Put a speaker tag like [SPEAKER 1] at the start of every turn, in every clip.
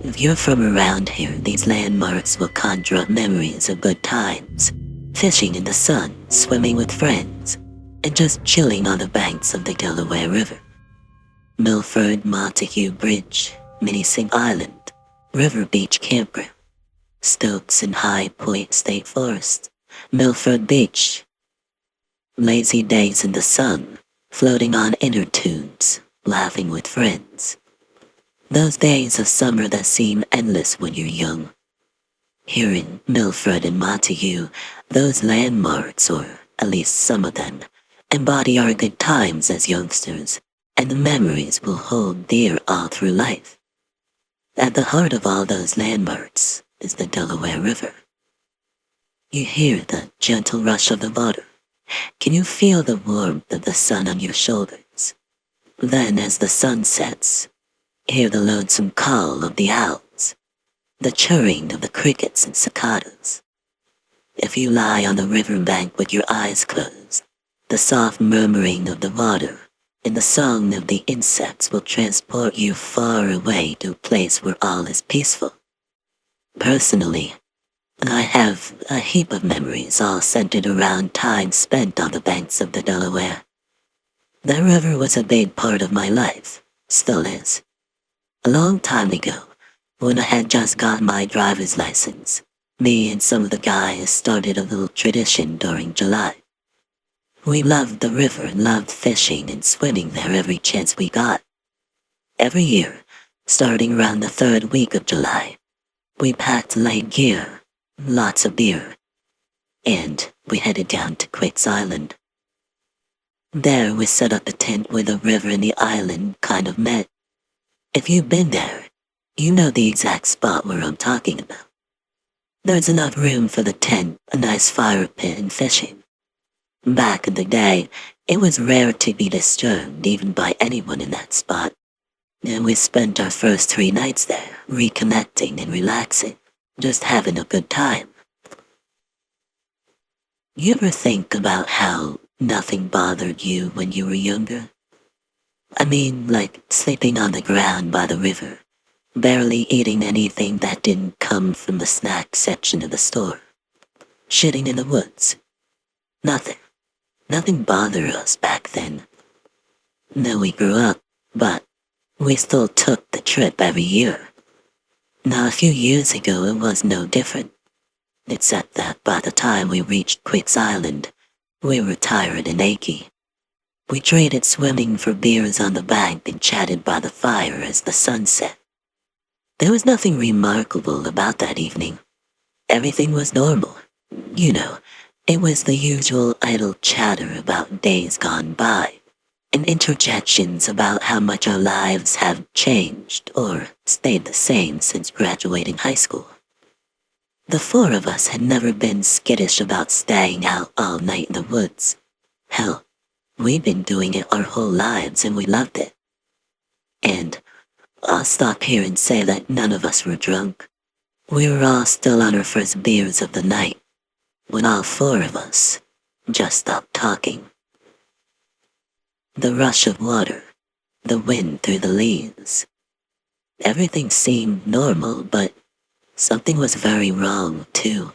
[SPEAKER 1] If you're from around here, these landmarks will conjure up memories of good times. Fishing in the sun, swimming with friends, and just chilling on the banks of the Delaware River. Milford Montague Bridge, Minisink Island, River Beach Campground, Stokes and High Point State Forest, Milford Beach. Lazy days in the sun, floating on inner tubes, laughing with friends. Those days of summer that seem endless when you're young. Here in Milford and Montague, those landmarks, or at least some of them, embody our good times as youngsters, and the memories we'll hold dear all through life. At the heart of all those landmarks is the Delaware River. You hear the gentle rush of the water. Can you feel the warmth of the sun on your shoulders? Then, as the sun sets, hear the lonesome call of the owls, the chirring of the crickets and cicadas. If you lie on the riverbank with your eyes closed, the soft murmuring of the water and the song of the insects will transport you far away to a place where all is peaceful. Personally, I have a heap of memories all centered around time spent on the banks of the Delaware. That river was a big part of my life, still is. A long time ago, when I had just got my driver's license, me and some of the guys started a little tradition during July. We loved the river and loved fishing and swimming there every chance we got. Every year, starting around the third week of July, we packed light gear, lots of beer, and we headed down to Quicks Island. There we set up a tent where the river and the island kind of met. If you've been there, you know the exact spot where I'm talking about. There's enough room for the tent, a nice fire pit, and fishing. Back in the day, it was rare to be disturbed even by anyone in that spot, and we spent our first 3 nights there, reconnecting and relaxing, just having a good time. You ever think about how nothing bothered you when you were younger? I mean, like sleeping on the ground by the river, barely eating anything that didn't come from the snack section of the store, shitting in the woods. Nothing bothered us back then. No, we grew up, but we still took the trip every year. Now, a few years ago, it was no different, except that by the time we reached Quicks Island, we were tired and achy. We traded swimming for beers on the bank and chatted by the fire as the sun set. There was nothing remarkable about that evening. Everything was normal. You know, it was the usual idle chatter about days gone by, and interjections about how much our lives have changed or stayed the same since graduating high school. The 4 of us had never been skittish about staying out all night in the woods. Hell, we'd been doing it our whole lives and we loved it. And I'll stop here and say that none of us were drunk. We were all still on our first beers of the night, when all 4 of us just stopped talking. The rush of water, the wind through the leaves. Everything seemed normal, but something was very wrong, too.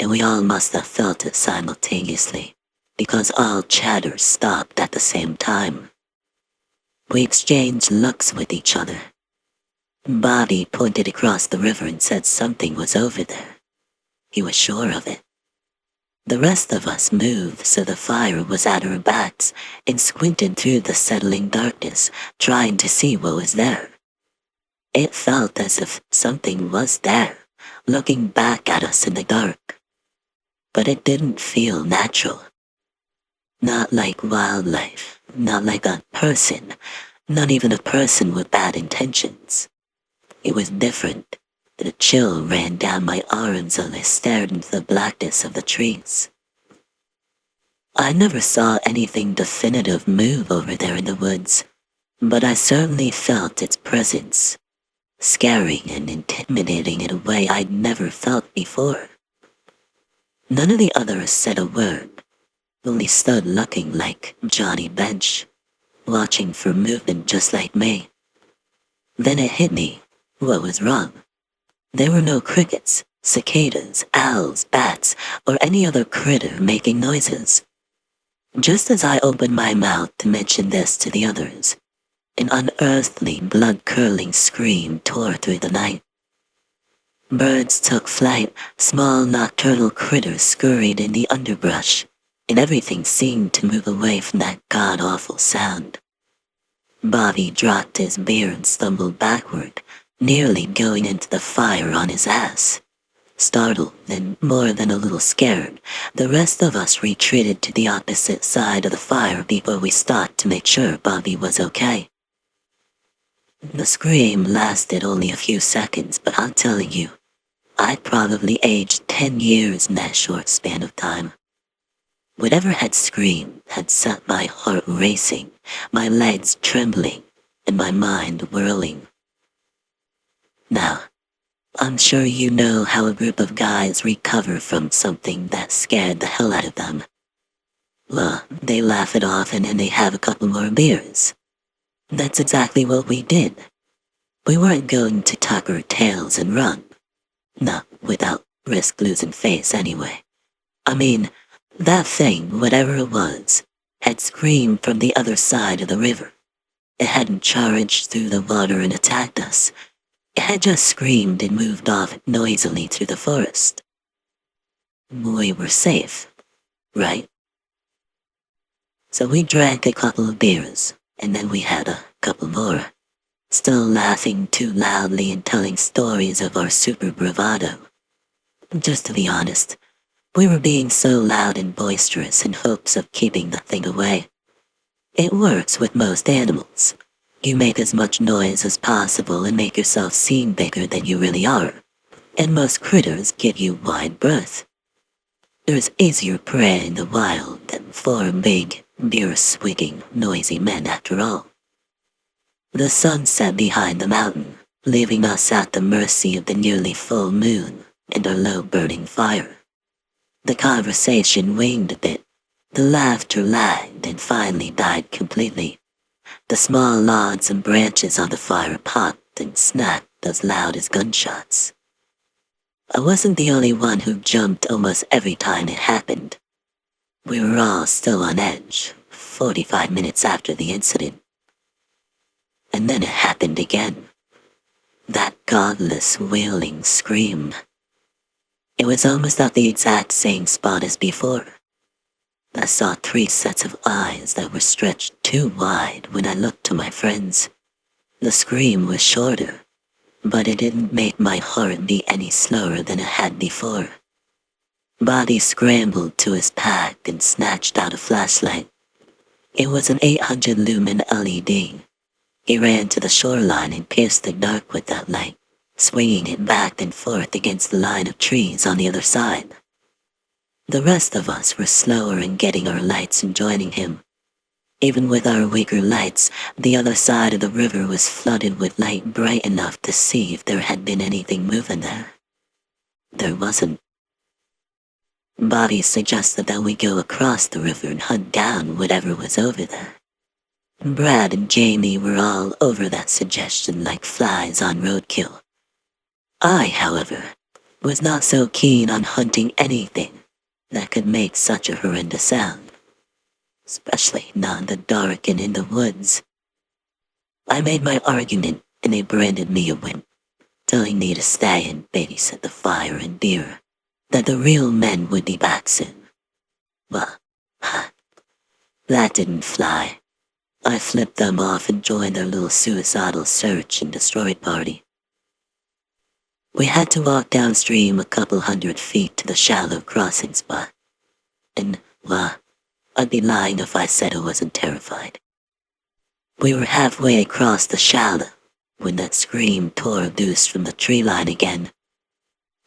[SPEAKER 1] And we all must have felt it simultaneously, because all chatter stopped at the same time. We exchanged looks with each other. Bobby pointed across the river and said something was over there. He was sure of it. The rest of us moved so the fire was at our backs and squinted through the settling darkness, trying to see what was there. It felt as if something was there, looking back at us in the dark. But it didn't feel natural. Not like wildlife, not like a person, not even a person with bad intentions. It was different. A chill ran down my arms as I stared into the blackness of the trees. I never saw anything definitive move over there in the woods, but I certainly felt its presence, scaring and intimidating in a way I'd never felt before. None of the others said a word, only stood looking like Johnny Bench, watching for movement just like me. Then it hit me. What was wrong? There were no crickets, cicadas, owls, bats, or any other critter making noises. Just as I opened my mouth to mention this to the others, an unearthly, blood-curdling scream tore through the night. Birds took flight, small nocturnal critters scurried in the underbrush, and everything seemed to move away from that god-awful sound. Bobby dropped his beer and stumbled backward, nearly going into the fire on his ass. Startled and more than a little scared, the rest of us retreated to the opposite side of the fire before we stopped to make sure Bobby was okay. The scream lasted only a few seconds, but I'm telling you, I'd probably aged 10 years in that short span of time. Whatever had screamed had set my heart racing, my legs trembling, and my mind whirling. Now, I'm sure you know how a group of guys recover from something that scared the hell out of them. Well, they laugh it off and then they have a couple more beers. That's exactly what we did. We weren't going to tuck our tails and run. Not without risk losing face anyway. I mean, that thing, whatever it was, had screamed from the other side of the river. It hadn't charged through the water and attacked us. It had just screamed and moved off noisily through the forest. We were safe, right? So we drank a couple of beers, and then we had a couple more, still laughing too loudly and telling stories of our super bravado. Just to be honest, we were being so loud and boisterous in hopes of keeping the thing away. It works with most animals. You make as much noise as possible and make yourself seem bigger than you really are, and most critters give you wide berth. There's easier prey in the wild than 4 big, beer-swigging, noisy men after all. The sun set behind the mountain, leaving us at the mercy of the nearly full moon and our low burning fire. The conversation waned a bit, the laughter lagged and finally died completely. The small logs and branches on the fire popped and snapped as loud as gunshots. I wasn't the only one who jumped almost every time it happened. We were all still on edge, 45 minutes after the incident. And then it happened again. That godless wailing scream. It was almost at the exact same spot as before. I saw 3 sets of eyes that were stretched too wide when I looked to my friends. The scream was shorter, but it didn't make my heart beat any slower than it had before. Bobby scrambled to his pack and snatched out a flashlight. It was an 800 lumen LED. He ran to the shoreline and pierced the dark with that light, swinging it back and forth against the line of trees on the other side. The rest of us were slower in getting our lights and joining him. Even with our weaker lights, the other side of the river was flooded with light bright enough to see if there had been anything moving there. There wasn't. Bobby suggested that we go across the river and hunt down whatever was over there. Brad and Jamie were all over that suggestion like flies on roadkill. I, however, was not so keen on hunting anything that could make such a horrendous sound, especially not in the dark and in the woods. I made my argument and they branded me a wimp, telling me to stay and babysit the fire and beer, that the real men would be back soon. Well, that didn't fly. I flipped them off and joined their little suicidal search and destroy party. We had to walk downstream a couple 100 feet to the shallow crossing spot. And, well, I'd be lying if I said I wasn't terrified. We were halfway across the shallow when that scream tore loose from the tree line again.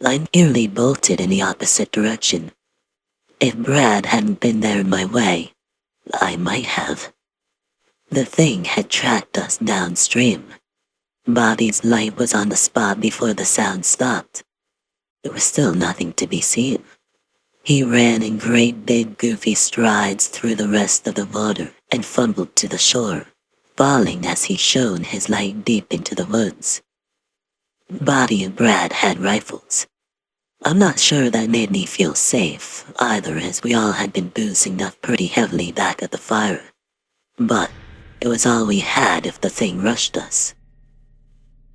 [SPEAKER 1] I nearly bolted in the opposite direction. If Brad hadn't been there in my way, I might have. The thing had tracked us downstream. Bobby's light was on the spot before the sound stopped. There was still nothing to be seen. He ran in great big goofy strides through the rest of the water and fumbled to the shore, falling as he shone his light deep into the woods. Bobby and Brad had rifles. I'm not sure that made me feel safe either, as we all had been boozing up pretty heavily back at the fire. But it was all we had if the thing rushed us.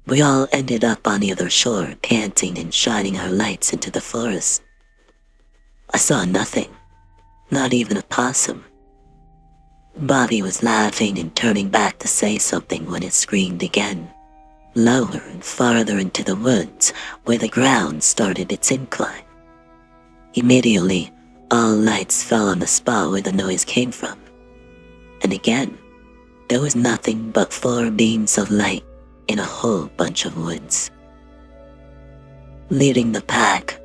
[SPEAKER 1] We all ended up on the other shore, panting and shining our lights into the forest. I saw nothing, not even a possum. Bobby was laughing and turning back to say something when it screamed again, lower and farther into the woods where the ground started its incline. Immediately, all lights fell on the spot where the noise came from. And again, there was nothing but 4 beams of light in a whole bunch of woods. Leading the pack,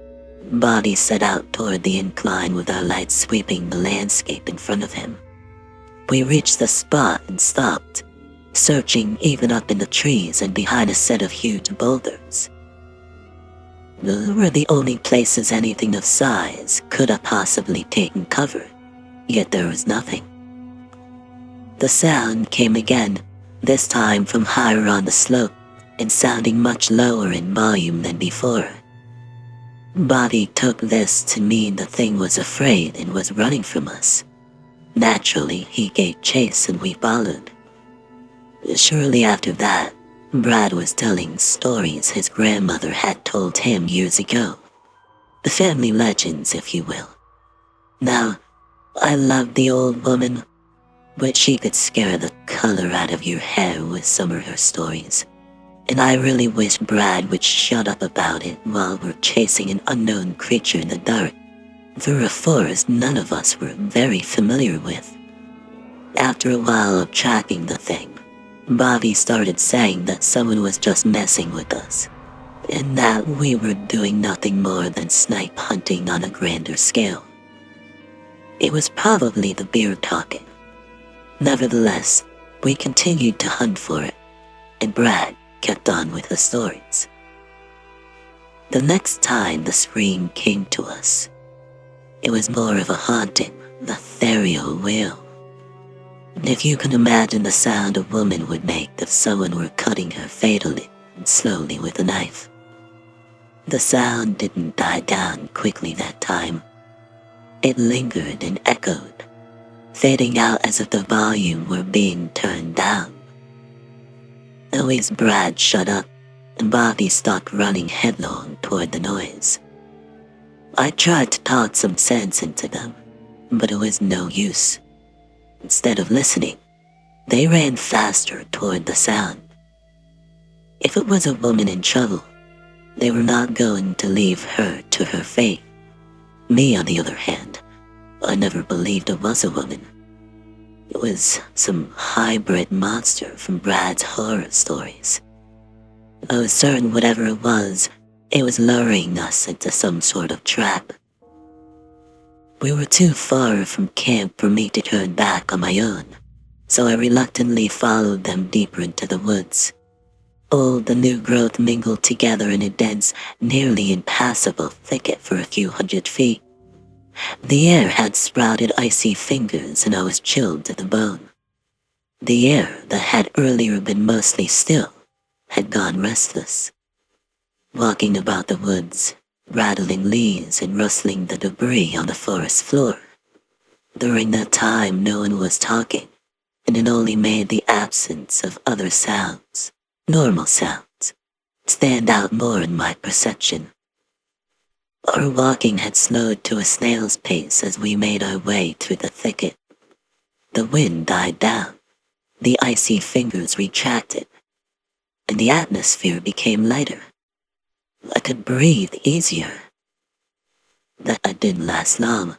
[SPEAKER 1] Bobby set out toward the incline with our lights sweeping the landscape in front of him. We reached the spot and stopped, searching even up in the trees and behind a set of huge boulders. Those were the only places anything of size could have possibly taken cover, yet there was nothing. The sound came again, this time from higher on the slope and sounding much lower in volume than before. Bobby took this to mean the thing was afraid and was running from us. Naturally, he gave chase and we followed. Shortly after that, Brad was telling stories his grandmother had told him years ago. The family legends, if you will. Now, I loved the old woman, but she could scare the color out of your hair with some of her stories. And I really wish Brad would shut up about it while we're chasing an unknown creature in the dark through a forest none of us were very familiar with. After a while of tracking the thing, Bobby started saying that someone was just messing with us, and that we were doing nothing more than snipe hunting on a grander scale. It was probably the beer talking. Nevertheless, we continued to hunt for it, and Brad kept on with the stories. The next time the scream came to us, it was more of a haunting, ethereal wail. And if you can imagine the sound a woman would make if someone were cutting her fatally and slowly with a knife. The sound didn't die down quickly that time. It lingered and echoed, fading out as if the volume were being turned down. Always Brad shut up, and Bobby stopped running headlong toward the noise. I tried to talk some sense into them, but it was no use. Instead of listening, they ran faster toward the sound. If it was a woman in trouble, they were not going to leave her to her fate. Me, on the other hand, I never believed it was a woman. It was some hybrid monster from Brad's horror stories. I was certain whatever it was luring us into some sort of trap. We were too far from camp for me to turn back on my own, so I reluctantly followed them deeper into the woods. Old and new growth mingled together in a dense, nearly impassable thicket for a few hundred feet. The air had sprouted icy fingers and I was chilled to the bone. The air that had earlier been mostly still had gone restless. Walking about the woods, rattling leaves and rustling the debris on the forest floor. During that time no one was talking, and it only made the absence of other sounds, normal sounds, stand out more in my perception. Our walking had slowed to a snail's pace as we made our way through the thicket. The wind died down, the icy fingers retracted, and the atmosphere became lighter. I could breathe easier. That didn't last long.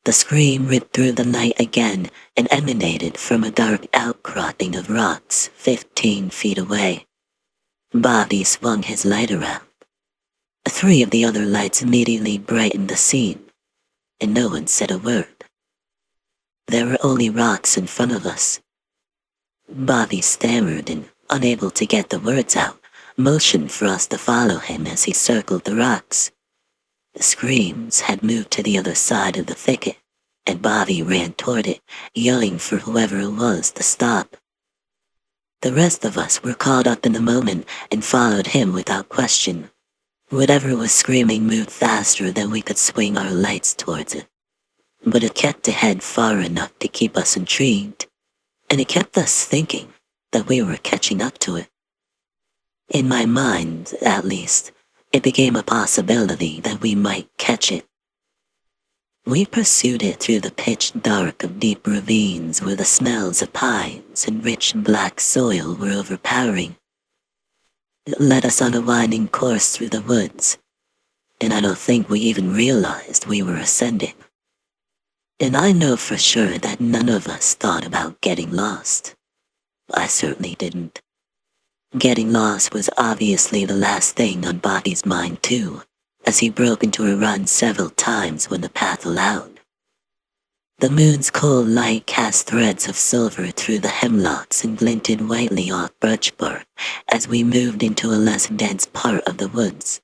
[SPEAKER 1] The scream ripped through the night again and emanated from a dark outcropping of rocks 15 feet away. Bobby swung his light around. 3 of the other lights immediately brightened the scene, and no one said a word. There were only rocks in front of us. Bobby stammered and, unable to get the words out, motioned for us to follow him as he circled the rocks. The screams had moved to the other side of the thicket, and Bobby ran toward it, yelling for whoever it was to stop. The rest of us were caught up in the moment and followed him without question. Whatever was screaming moved faster than we could swing our lights towards it. But it kept ahead far enough to keep us intrigued, and it kept us thinking that we were catching up to it. In my mind, at least, it became a possibility that we might catch it. We pursued it through the pitch dark of deep ravines where the smells of pines and rich black soil were overpowering. It led us on a winding course through the woods, and I don't think we even realized we were ascending. And I know for sure that none of us thought about getting lost. I certainly didn't. Getting lost was obviously the last thing on Bobby's mind too, as he broke into a run several times when the path allowed. The moon's cold light cast threads of silver through the hemlocks and glinted whitely off birch bark as we moved into a less dense part of the woods.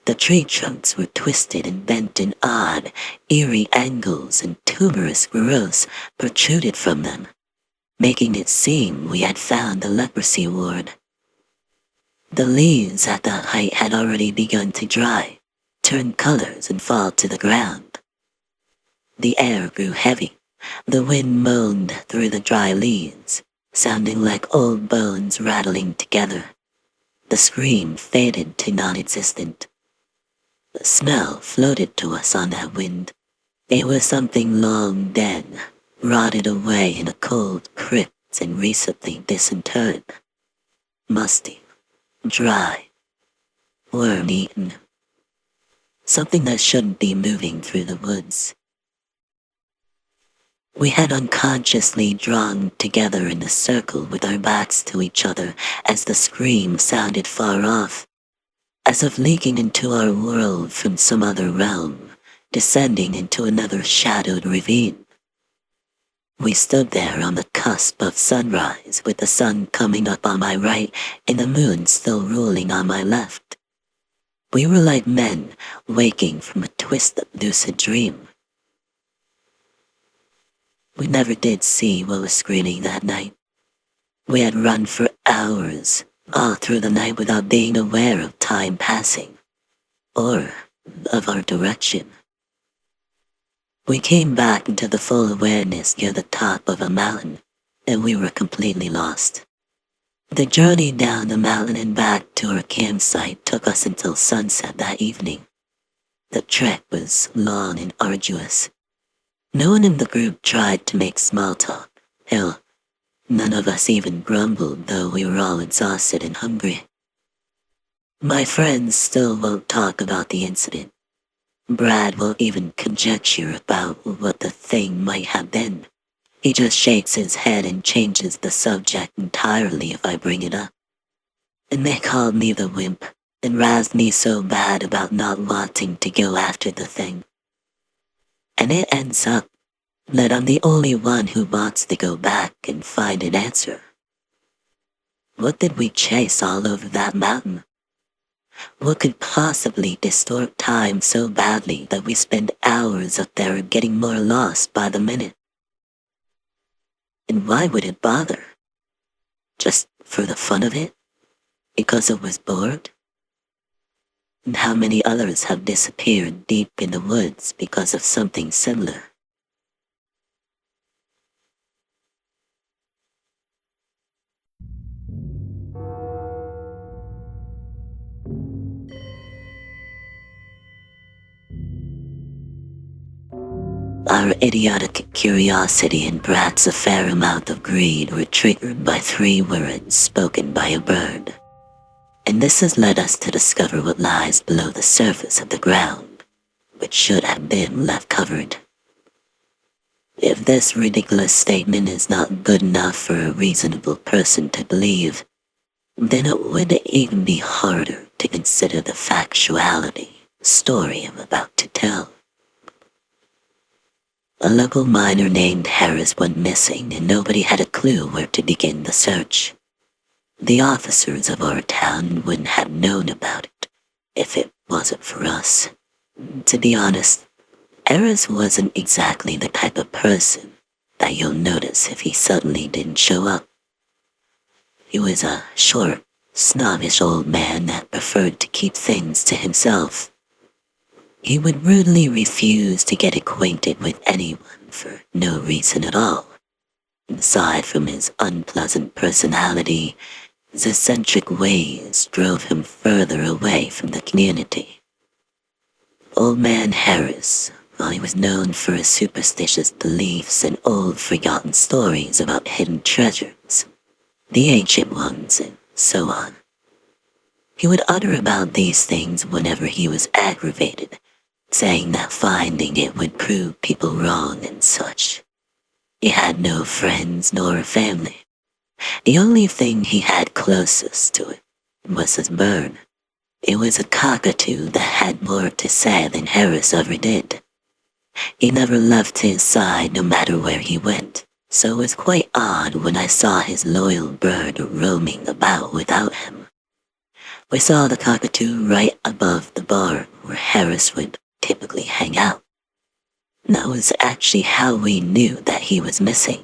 [SPEAKER 1] The tree trunks were twisted and bent in odd, eerie angles, and tuberous growths protruded from them, making it seem we had found the leprosy ward. The leaves at the height had already begun to dry, turn colors, and fall to the ground. The air grew heavy. The wind moaned through the dry leaves, sounding like old bones rattling together. The scream faded to non-existent. The smell floated to us on that wind. It was something long dead, rotted away in a cold crypt and recently disinterred. Musty, dry, worm-eaten. Something that shouldn't be moving through the woods. We had unconsciously drawn together in a circle with our backs to each other as the scream sounded far off, as if leaking into our world from some other realm, descending into another shadowed ravine. We stood there on the cusp of sunrise with the sun coming up on my right and the moon still ruling on my left. We were like men waking from a twisted lucid dream. We never did see what was screaming that night. We had run for hours, all through the night without being aware of time passing, or of our direction. We came back into the full awareness near the top of a mountain, and we were completely lost. The journey down the mountain and back to our campsite took us until sunset that evening. The trek was long and arduous. No one in the group tried to make small talk. Hell, none of us even grumbled, though we were all exhausted and hungry. My friends still won't talk about the incident. Brad will even conjecture about what the thing might have been. He just shakes his head and changes the subject entirely if I bring it up. And they called me the wimp and razzed me so bad about not wanting to go after the thing. And it ends up that I'm the only one who wants to go back and find an answer. What did we chase all over that mountain? What could possibly distort time so badly that we spend hours up there getting more lost by the minute? And why would it bother? Just for the fun of it? Because it was bored? And how many others have disappeared deep in the woods because of something similar? Our idiotic curiosity and perhaps a fair amount of greed were triggered by 3 words spoken by a bird. And this has led us to discover what lies below the surface of the ground, which should have been left covered. If this ridiculous statement is not good enough for a reasonable person to believe, then it would even be harder to consider the factuality story I'm about to tell. A local miner named Harris went missing and nobody had a clue where to begin the search. The officers of our town wouldn't have known about it if it wasn't for us. To be honest, Harris wasn't exactly the type of person that you'll notice if he suddenly didn't show up. He was a short, snobbish old man that preferred to keep things to himself. He would rudely refuse to get acquainted with anyone for no reason at all. Aside from his unpleasant personality, his eccentric ways drove him further away from the community. Old Man Harris, while he was known for his superstitious beliefs and old forgotten stories about hidden treasures, the ancient ones, and so on, he would utter about these things whenever he was aggravated, saying that finding it would prove people wrong and such. He had no friends nor family. The only thing he had closest to it was his bird. It was a cockatoo that had more to say than Harris ever did. He never left his side no matter where he went, so it was quite odd when I saw his loyal bird roaming about without him. We saw the cockatoo right above the bar where Harris would typically hang out. That was actually how we knew that he was missing.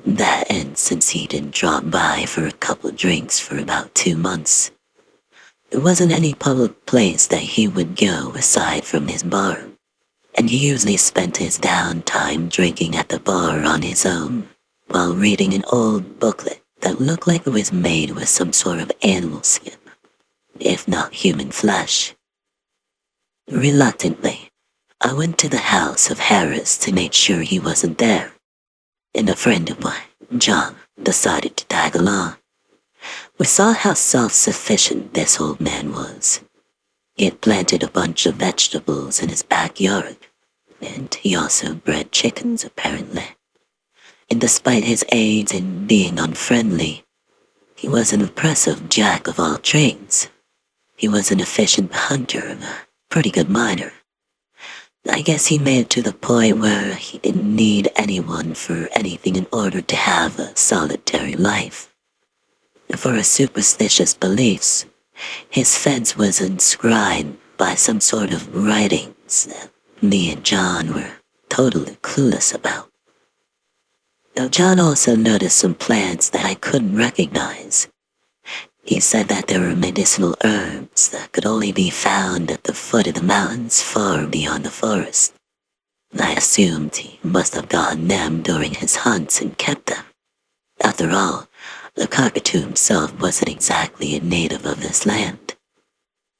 [SPEAKER 1] That and since he didn't drop by for a couple drinks for about 2 months. There wasn't any public place that he would go aside from his bar, and he usually spent his downtime drinking at the bar on his own, while reading an old booklet that looked like it was made with some sort of animal skin, if not human flesh. Reluctantly, I went to the house of Harris to make sure he wasn't there, and a friend of mine, John, decided to tag along. We saw how self-sufficient this old man was. He had planted a bunch of vegetables in his backyard, and he also bred chickens apparently. And despite his age and being unfriendly, he was an impressive jack of all trades. He was an efficient hunter and a pretty good miner. I guess he made it to the point where he didn't need anyone for anything in order to have a solitary life. For his superstitious beliefs, his fence was inscribed by some sort of writings that me and John were totally clueless about. Now, John also noticed some plants that I couldn't recognize. He said that there were medicinal herbs that could only be found at the foot of the mountains far beyond the forest. I assumed he must have gotten them during his hunts and kept them. After all, the cockatoo himself wasn't exactly a native of this land.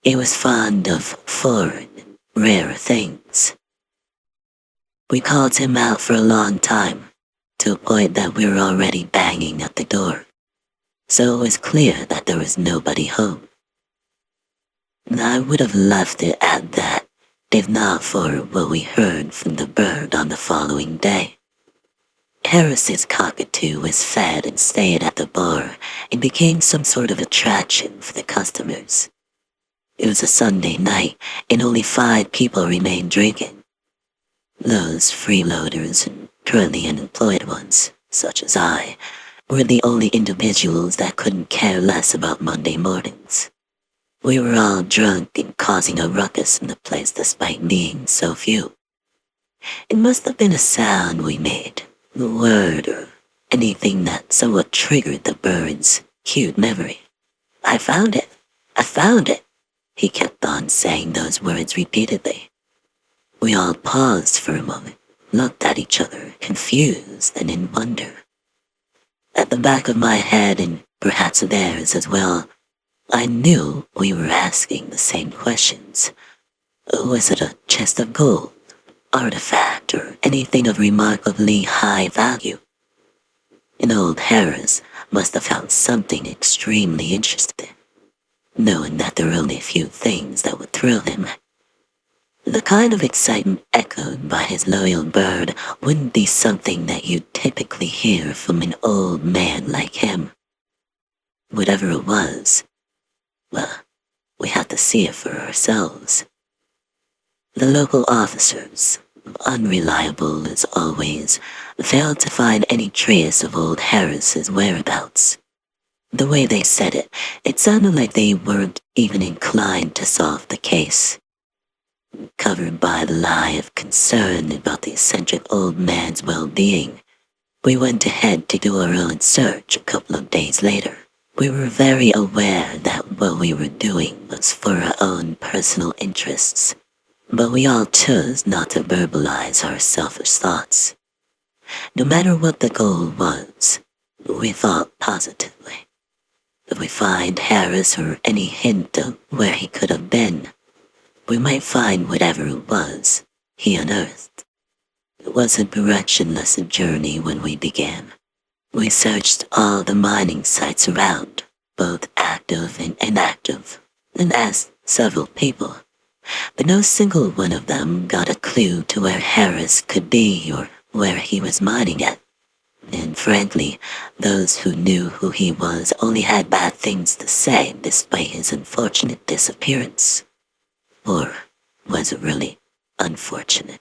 [SPEAKER 1] He was fond of foreign, rare things. We called him out for a long time, to a point that we were already banging at the door, so it was clear that there was nobody home. I would have left it at that if not for what we heard from the bird on the following day. Harris's cockatoo was fed and stayed at the bar and became some sort of attraction for the customers. It was a Sunday night and only 5 people remained drinking. Those freeloaders and currently unemployed ones, such as I, were the only individuals that couldn't care less about Monday mornings. We were all drunk and causing a ruckus in the place despite being so few. It must have been a sound we made, a word or anything that somewhat triggered the bird's cute memory. I found it. I found it. He kept on saying those words repeatedly. We all paused for a moment, looked at each other, confused and in wonder. At the back of my head, and perhaps theirs as well, I knew we were asking the same questions. Was it a chest of gold, artifact, or anything of remarkably high value? And old Harris must have found something extremely interesting, knowing that there were only a few things that would thrill him. The kind of excitement echoed by his loyal bird wouldn't be something that you'd typically hear from an old man like him. Whatever it was, well, we had to see it for ourselves. The local officers, unreliable as always, failed to find any trace of old Harris's whereabouts. The way they said it, it sounded like they weren't even inclined to solve the case. Covered by the lie of concern about the eccentric old man's well-being, we went ahead to do our own search a couple of days later, We were very aware that what we were doing was for our own personal interests, but we all chose not to verbalize our selfish thoughts. No matter what the goal was, we thought positively. If we find Harris or any hint of where he could have been, we might find whatever it was he unearthed. It was a directionless journey when we began. We searched all the mining sites around, both active and inactive, and asked several people, but no single one of them got a clue to where Harris could be or where he was mining at. And frankly, those who knew who he was only had bad things to say despite his unfortunate disappearance. Or was it really unfortunate?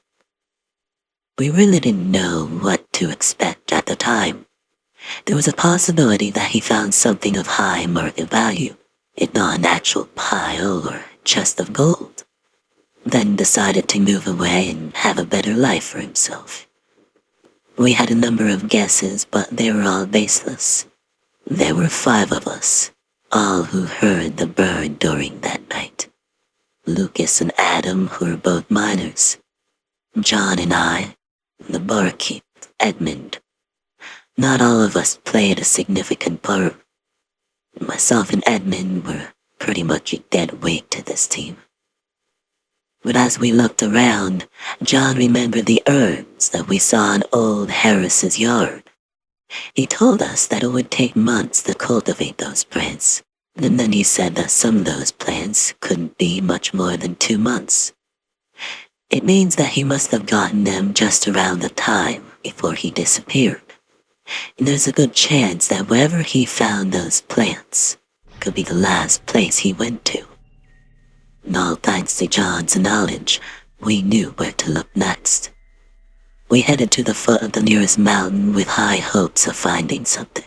[SPEAKER 1] We really didn't know what to expect at the time. There was a possibility that he found something of high market value, if not an actual pile or chest of gold, then decided to move away and have a better life for himself. We had a number of guesses, but they were all baseless. There were 5 of us, all who heard the bird during that night. Lucas and Adam, who were both miners. John and I, the barkeep, Edmund. Not all of us played a significant part. Myself and Edmund were pretty much a dead weight to this team. But as we looked around, John remembered the herbs that we saw in old Harris's yard. He told us that it would take months to cultivate those plants, and then he said that some of those plants couldn't be much more than 2 months. It means that he must have gotten them just around the time before he disappeared. And there's a good chance that wherever he found those plants could be the last place he went to. And all thanks to John's knowledge, we knew where to look next. We headed to the foot of the nearest mountain with high hopes of finding something.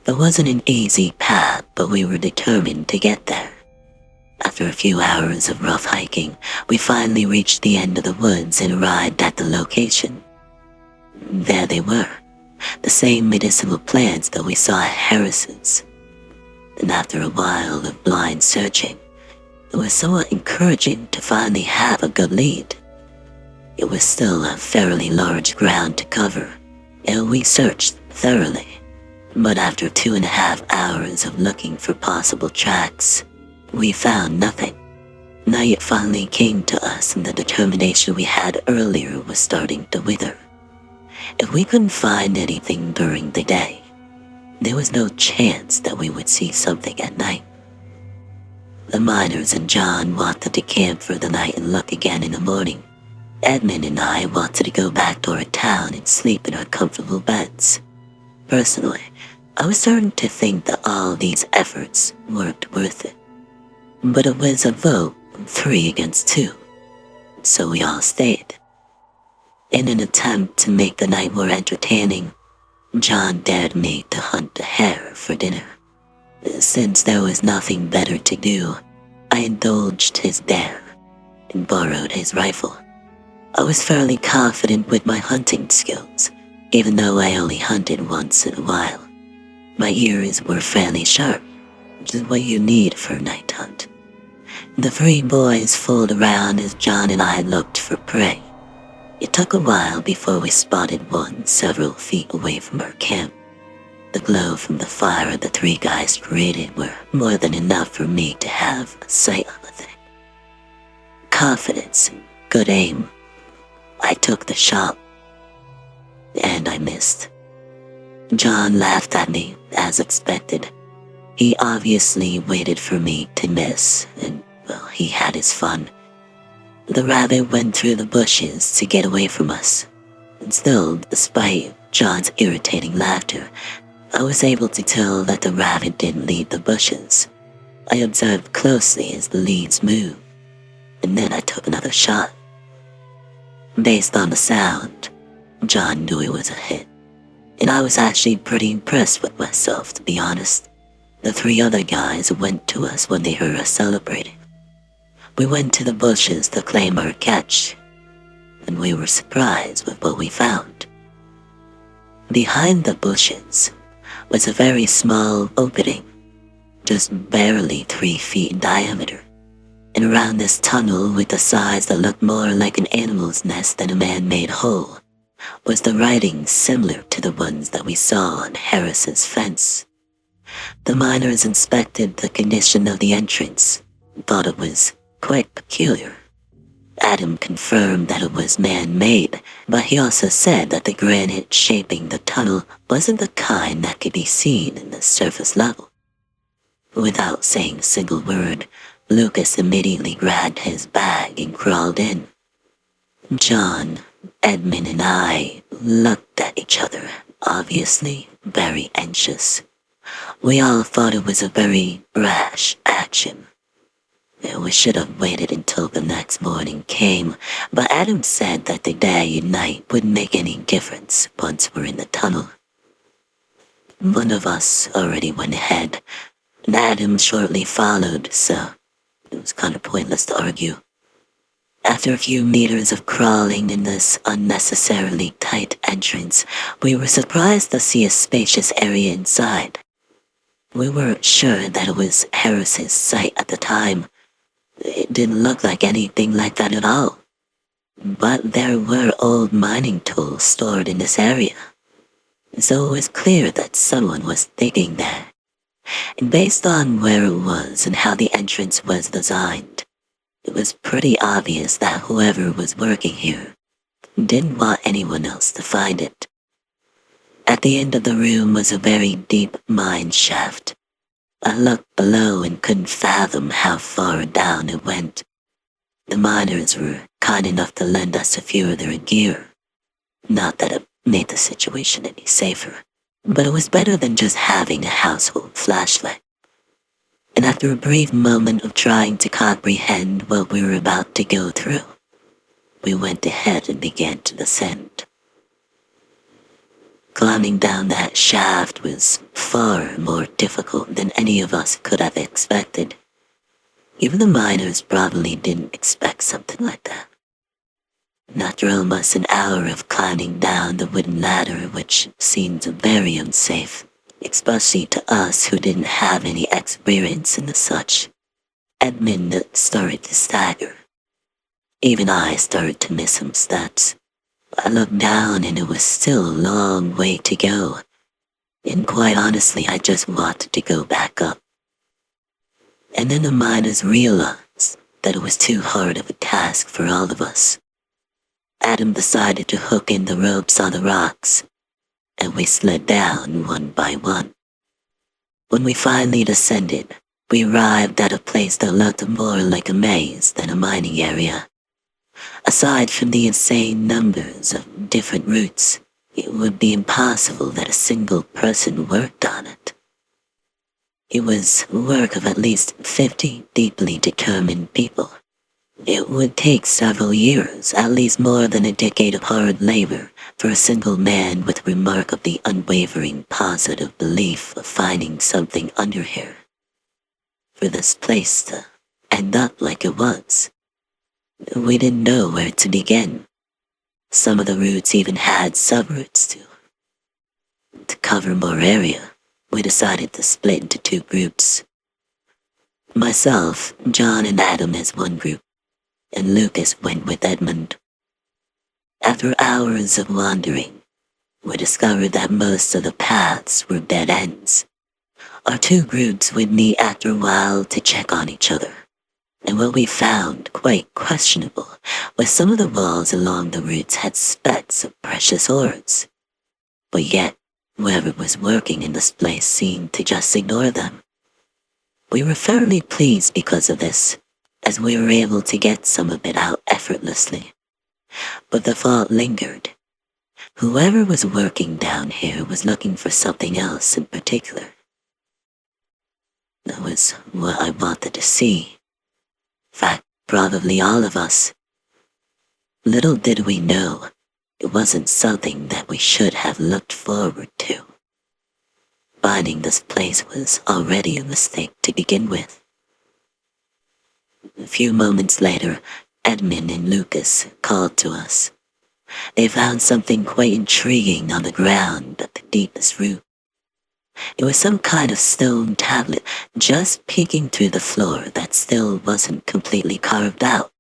[SPEAKER 1] It wasn't an easy path, but we were determined to get there. After a few hours of rough hiking, we finally reached the end of the woods and arrived at the location. There they were, the same medicinal plants that we saw at Harris's. And after a while of blind searching, it was somewhat encouraging to finally have a good lead. It was still a fairly large ground to cover, and we searched thoroughly. But after 2.5 hours of looking for possible tracks, we found nothing. Night finally came to us, and the determination we had earlier was starting to wither. If we couldn't find anything during the day, there was no chance that we would see something at night. The miners and John wanted to camp for the night and look again in the morning. Edmund and I wanted to go back to our town and sleep in our comfortable beds. Personally, I was starting to think that all these efforts weren't worth it. But it was a vote 3 against 2, so we all stayed. In an attempt to make the night more entertaining, John dared me to hunt a hare for dinner. Since there was nothing better to do, I indulged his dare and borrowed his rifle. I was fairly confident with my hunting skills, even though I only hunted once in a while. My ears were fairly sharp, which is what you need for a night hunt. The 3 boys fooled around as John and I looked for prey. It took a while before we spotted one several feet away from our camp. The glow from the fire the 3 guys created were more than enough for me to have a sight of the thing. Confidence and good aim. I took the shot, and I missed. John laughed at me, as expected. He obviously waited for me to miss, and, well, he had his fun. The rabbit went through the bushes to get away from us, and still, despite John's irritating laughter, I was able to tell that the rabbit didn't leave the bushes. I observed closely as the leaves moved, and then I took another shot. Based on the sound, John knew it was a hit, and I was actually pretty impressed with myself, to be honest. The 3 other guys went to us when they heard us celebrating. We went to the bushes to claim our catch, and we were surprised with what we found. Behind the bushes was a very small opening, just barely 3 feet in diameter. And around this tunnel, with a size that looked more like an animal's nest than a man-made hole, was the writing similar to the ones that we saw on Harris's fence. The miners inspected the condition of the entrance, thought it was quite peculiar. Adam confirmed that it was man-made, but he also said that the granite shaping the tunnel wasn't the kind that could be seen in the surface level. Without saying a single word, Lucas immediately grabbed his bag and crawled in. John, Edmund, and I looked at each other, obviously very anxious. We all thought it was a very rash action. We should have waited until the next morning came, but Adam said that the day and night wouldn't make any difference once we're in the tunnel. One of us already went ahead, and Adam shortly followed, so it was kind of pointless to argue. After a few meters of crawling in this unnecessarily tight entrance, we were surprised to see a spacious area inside. We weren't sure that it was Harris's site at the time. It didn't look like anything like that at all. But there were old mining tools stored in this area, so it was clear that someone was digging there. And based on where it was and how the entrance was designed, it was pretty obvious that whoever was working here didn't want anyone else to find it. At the end of the room was a very deep mine shaft. I looked below and couldn't fathom how far down it went. The miners were kind enough to lend us a few of their gear. Not that it made the situation any safer, but it was better than just having a household flashlight. And after a brief moment of trying to comprehend what we were about to go through, we went ahead and began to descend. Climbing down that shaft was far more difficult than any of us could have expected. Even the miners probably didn't expect something like that. And after almost an hour of climbing down the wooden ladder, which seemed very unsafe, especially to us who didn't have any experience in the such, Edmund started to stagger. Even I started to miss some steps. I looked down and it was still a long way to go, and quite honestly I just wanted to go back up. And then the miners realized that it was too hard of a task for all of us. Adam decided to hook in the ropes on the rocks, and we slid down one by one. When we finally descended, we arrived at a place that looked more like a maze than a mining area. Aside from the insane numbers of different routes, it would be impossible that a single person worked on it. It was work of at least 50 deeply determined people. It would take several years, at least more than a decade of hard labor, for a single man with remarkably unwavering positive belief of finding something under here. For this place to end up like it was. We didn't know where to begin. Some of the routes even had sub-routes too. To cover more area, we decided to split into 2 groups. Myself, John, and Adam as one group, and Lucas went with Edmund. After hours of wandering, we discovered that most of the paths were dead ends. Our 2 groups would meet after a while to check on each other. And what we found quite questionable was some of the walls along the routes had specks of precious ores. But yet, whoever was working in this place seemed to just ignore them. We were fairly pleased because of this, as we were able to get some of it out effortlessly. But the thought lingered. Whoever was working down here was looking for something else in particular. That was what I wanted to see. In fact, probably all of us. Little did we know, it wasn't something that we should have looked forward to. Finding this place was already a mistake to begin with. A few moments later, Edmund and Lucas called to us. They found something quite intriguing on the ground at the deepest root. It was some kind of stone tablet just peeking through the floor that still wasn't completely carved out.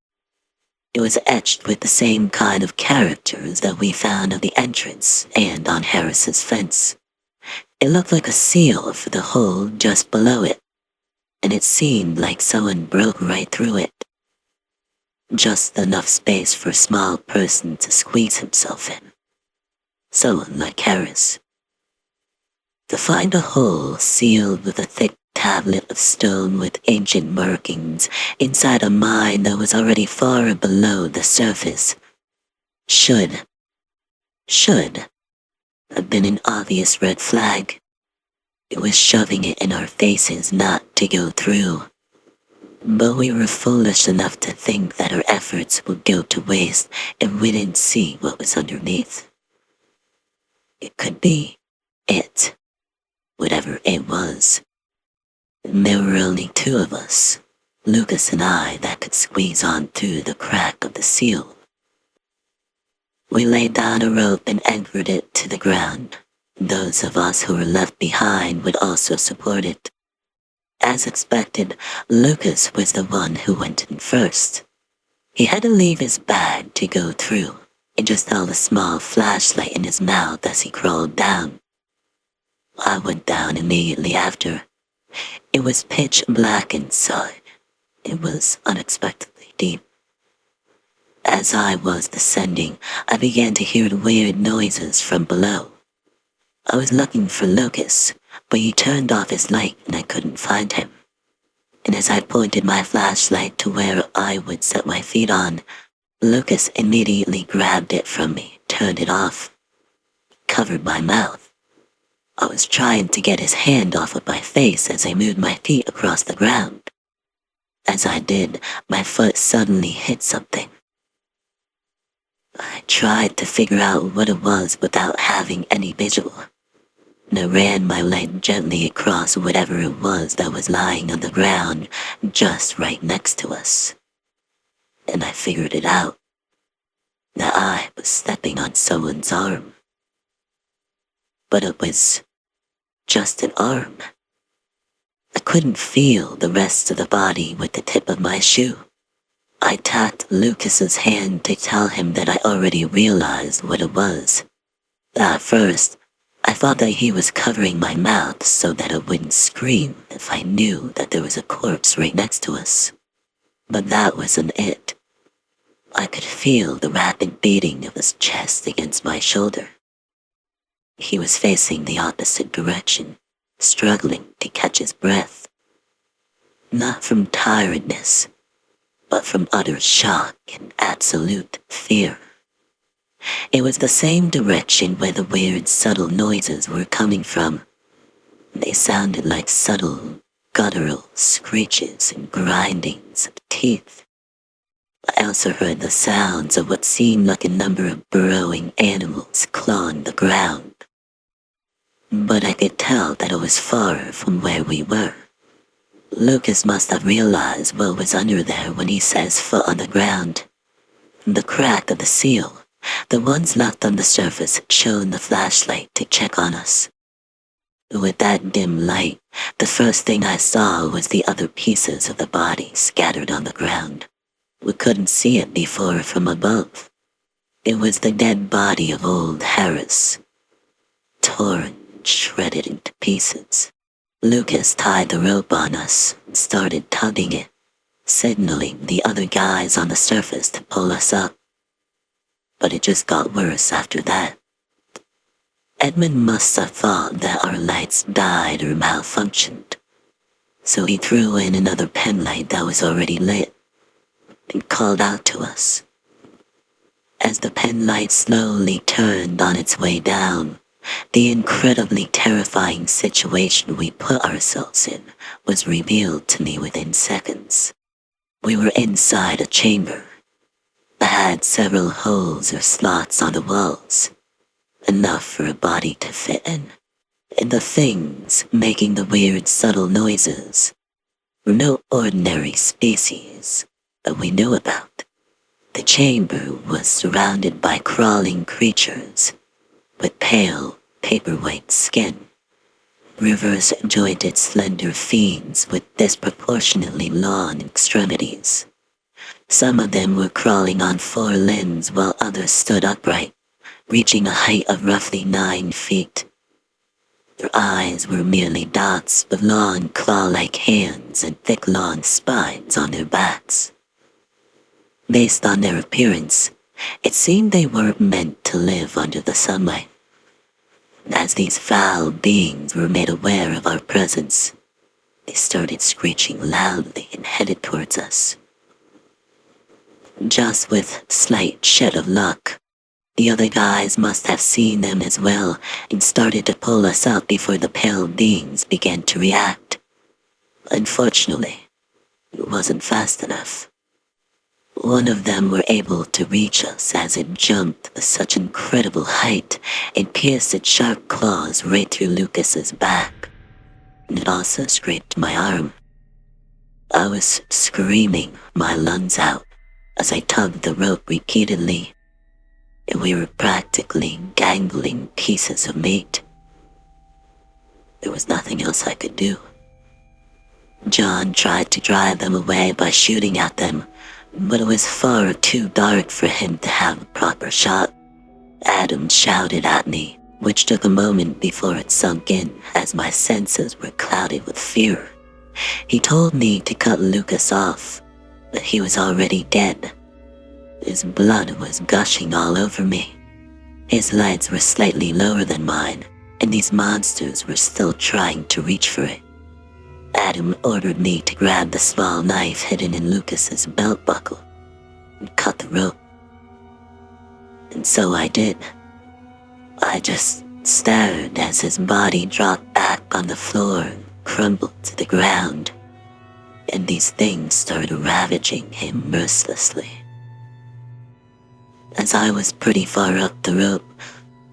[SPEAKER 1] It was etched with the same kind of characters that we found at the entrance and on Harris's fence. It looked like a seal for the hole just below it, and it seemed like someone broke right through it. Just enough space for a small person to squeeze himself in. Someone like Harris. To find a hole sealed with a thick tablet of stone with ancient markings inside a mine that was already far below the surface should have been an obvious red flag. It was shoving it in our faces not to go through. But we were foolish enough to think that our efforts would go to waste if we didn't see what was underneath. It could be it, whatever it was. There were only two of us, Lucas and I, that could squeeze on through the crack of the seal. We laid down a rope and anchored it to the ground. Those of us who were left behind would also support it. As expected, Lucas was the one who went in first. He had to leave his bag to go through and just held a small flashlight in his mouth as he crawled down. I went down immediately after. It was pitch black inside. It was unexpectedly deep. As I was descending, I began to hear weird noises from below. I was looking for Lucas, but he turned off his light and I couldn't find him. And as I pointed my flashlight to where I would set my feet on, Lucas immediately grabbed it from me, turned it off, covered my mouth. I was trying to get his hand off of my face as I moved my feet across the ground. As I did, my foot suddenly hit something. I tried to figure out what it was without having any visual, and I ran my leg gently across whatever it was that was lying on the ground just right next to us. And I figured it out, that I was stepping on someone's arm. But it was just an arm. I couldn't feel the rest of the body with the tip of my shoe. I tapped Lucas's hand to tell him that I already realized what it was. At first, I thought that he was covering my mouth so that I wouldn't scream if I knew that there was a corpse right next to us. But that wasn't it. I could feel the rapid beating of his chest against my shoulder. He was facing the opposite direction, struggling to catch his breath. Not from tiredness, but from utter shock and absolute fear. It was the same direction where the weird, subtle noises were coming from. They sounded like subtle, guttural screeches and grindings of teeth. I also heard the sounds of what seemed like a number of burrowing animals clawing the ground. But I could tell that it was far from where we were. Lucas must have realized what was under there when he set his foot on the ground. The crack of the seal, the ones left on the surface, had shown the flashlight to check on us. With that dim light, the first thing I saw was the other pieces of the body scattered on the ground. We couldn't see it before from above. It was the dead body of old Harris, torn and shredded into pieces. Lucas tied the rope on us and started tugging it, signaling the other guys on the surface to pull us up. But it just got worse after that. Edmund must have thought that our lights died or malfunctioned, so he threw in another pen light that was already lit and called out to us. As the pen light slowly turned on its way down, the incredibly terrifying situation we put ourselves in was revealed to me within seconds. We were inside a chamber that had several holes or slots on the walls, enough for a body to fit in. And the things making the weird, subtle noises were no ordinary species that we knew about. The chamber was surrounded by crawling creatures with pale, paper-white skin. reverse jointed slender fiends with disproportionately long extremities. Some of them were crawling on four limbs while others stood upright, reaching a height of roughly 9 feet. Their eyes were merely dots with long claw-like hands and thick long spines on their backs. Based on their appearance, it seemed they weren't meant to live under the sunlight. As these foul beings were made aware of our presence, they started screeching loudly and headed towards us. Just with slight shed of luck, the other guys must have seen them as well and started to pull us out before the pale beings began to react. Unfortunately, it wasn't fast enough. One of them were able to reach us as it jumped such incredible height and pierced its sharp claws right through Lucas's back. And it also scraped my arm. I was screaming my lungs out as I tugged the rope repeatedly, and we were practically gangling pieces of meat. There was nothing else I could do. John tried to drive them away by shooting at them, but it was far too dark for him to have a proper shot. Adam shouted at me, which took a moment before it sunk in as my senses were clouded with fear. He told me to cut Lucas off, but he was already dead. His blood was gushing all over me. His lights were slightly lower than mine, and these monsters were still trying to reach for it. Adam ordered me to grab the small knife hidden in Lucas's belt buckle and cut the rope. And so I did. I just stared as his body dropped back on the floor and crumbled to the ground, and these things started ravaging him mercilessly. As I was pretty far up the rope,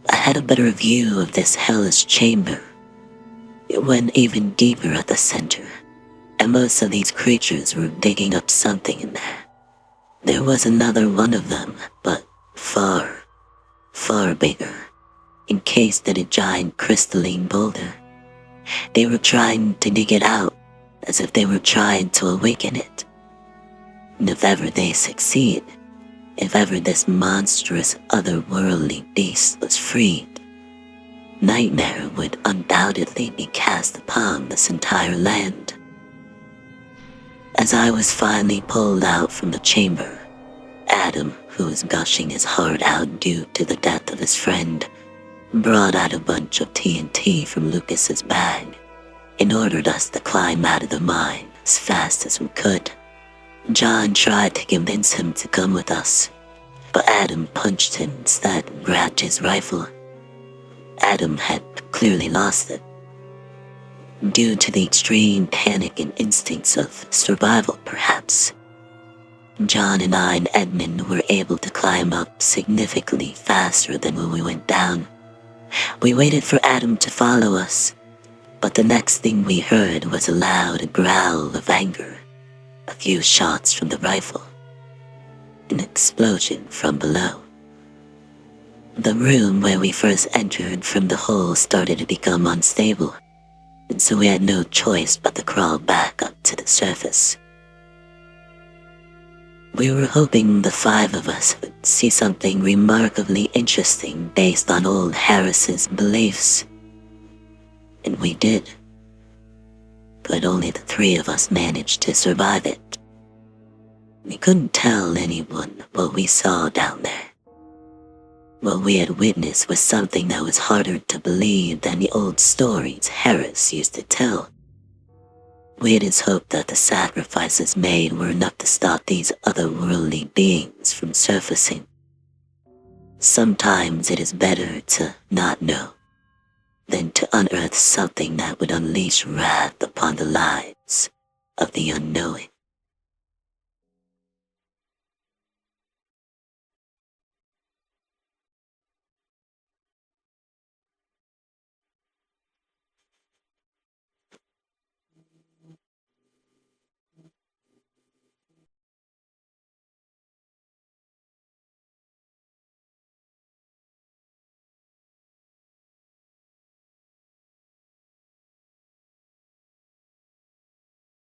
[SPEAKER 1] I had a better view of this hellish chamber. It went even deeper at the center, and most of these creatures were digging up something in there. There was another one of them, but far, far bigger, encased in a giant crystalline boulder. They were trying to dig it out, as if they were trying to awaken it. And if ever they succeed, if ever this monstrous otherworldly beast was freed, nightmare would undoubtedly be cast upon this entire land. As I was finally pulled out from the chamber, Adam, who was gushing his heart out due to the death of his friend, brought out a bunch of TNT from Lucas's bag and ordered us to climb out of the mine as fast as we could. John tried to convince him to come with us, but Adam punched him instead and grabbed his rifle. Adam had clearly lost it. Due to the extreme panic and instincts of survival, perhaps. John and I and Edmund were able to climb up significantly faster than when we went down. We waited for Adam to follow us, but the next thing we heard was a loud growl of anger, a few shots from the rifle, an explosion from below. The room where we first entered from the hole started to become unstable, and so we had no choice but to crawl back up to the surface. We were hoping the 5 of us would see something remarkably interesting based on old Harris's beliefs. And we did. But only the 3 of us managed to survive it. We couldn't tell anyone what we saw down there. What we had witnessed was something that was harder to believe than the old stories Harris used to tell. We had hoped that the sacrifices made were enough to stop these otherworldly beings from surfacing. Sometimes it is better to not know than to unearth something that would unleash wrath upon the lives of the unknowing.